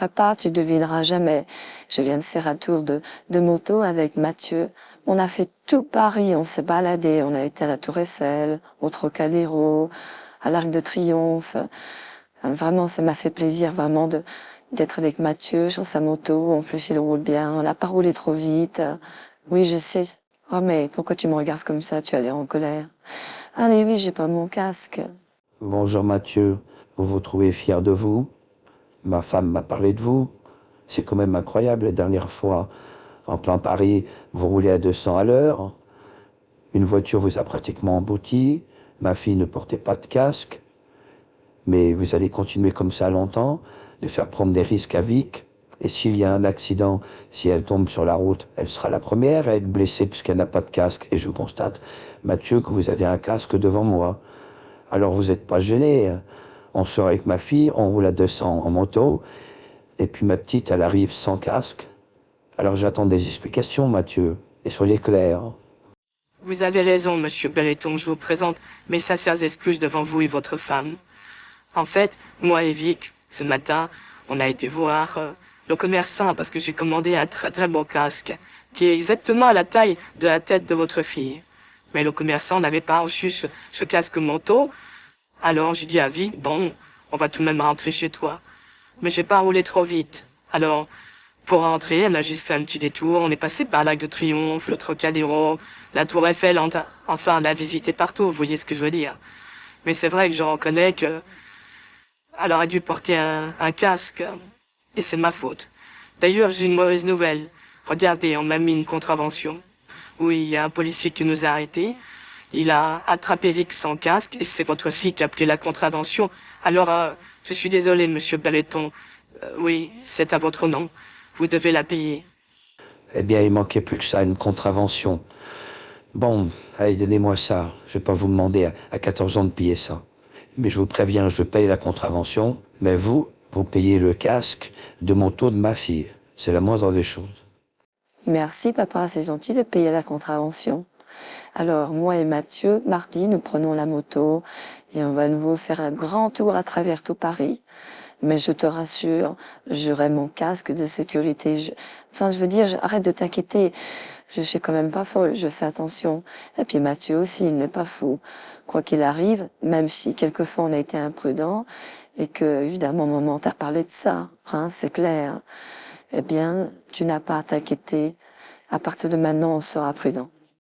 ferai pas, tu devineras jamais. Je viens de faire un tour de moto avec Mathieu. On a fait tout Paris, on s'est baladé, on a été à la Tour Eiffel, au Trocadéro, à l'Arc de Triomphe. Vraiment, ça m'a fait plaisir vraiment d'être avec Mathieu sur sa moto. En plus, il roule bien, on n'a pas roulé trop vite. Oui, je sais. Oh, mais pourquoi tu me regardes comme ça? Tu as l'air en colère. Ah, mais oui, j'ai pas mon casque. Bonjour Mathieu, vous vous trouvez fier de vous? Ma femme m'a parlé de vous. C'est quand même incroyable, la dernière fois, en plein Paris, vous roulez à 200 à l'heure. Une voiture vous a pratiquement embouti. Ma fille ne portait pas de casque. Mais vous allez continuer comme ça longtemps, de faire prendre des risques à Vic. Et s'il y a un accident, si elle tombe sur la route, elle sera la première à être blessée puisqu'elle n'a pas de casque. Et je constate, Mathieu, que vous avez un casque devant moi. Alors vous n'êtes pas gêné, hein. On sort avec ma fille, on roule à 200 en moto, et puis ma petite, elle arrive sans casque. Alors j'attends des explications, Mathieu, et soyez clair. Vous avez raison, monsieur Belleton, je vous présente mes sincères excuses devant vous et votre femme. En fait, moi et Vic, ce matin, on a été voir le commerçant parce que j'ai commandé un très très beau casque, qui est exactement à la taille de la tête de votre fille. Mais le commerçant n'avait pas reçu ce casque manteau, alors j'ai dit à Vic, bon, on va tout de même rentrer chez toi. Mais j'ai pas roulé trop vite. Alors, pour rentrer, on a juste fait un petit détour, on est passé par l'Arc de Triomphe, le Trocadéro, la Tour Eiffel, enfin, on a visité partout, vous voyez ce que je veux dire. Mais c'est vrai que je reconnais que elle aurait dû porter un casque, et c'est ma faute. D'ailleurs, j'ai une mauvaise nouvelle. Regardez, on m'a mis une contravention. Oui, il y a un policier qui nous a arrêtés. Il a attrapé Vic sans casque, et c'est votre fille qui a pris la contravention. Alors, je suis désolé, monsieur Belleton. Oui, c'est à votre nom. Vous devez la payer. Eh bien, il manquait plus que ça, une contravention. Bon, allez, donnez-moi ça. Je vais pas vous demander à 14 ans de payer ça. Mais je vous préviens, je paye la contravention, mais vous payez le casque de moto de ma fille. C'est la moindre des choses. Merci, papa, c'est gentil de payer la contravention. Alors, moi et Mathieu, mardi, nous prenons la moto et on va à nouveau faire un grand tour à travers tout Paris. Mais je te rassure, j'aurai mon casque de sécurité. Arrête de t'inquiéter. Je suis quand même pas folle, je fais attention. Et puis Mathieu aussi, il n'est pas fou. Quoi qu'il arrive, même si quelquefois on a été imprudent, et que, évidemment, maman t'a parlé de ça, hein, c'est clair. Eh bien, tu n'as pas à t'inquiéter. À partir de maintenant, on sera prudent.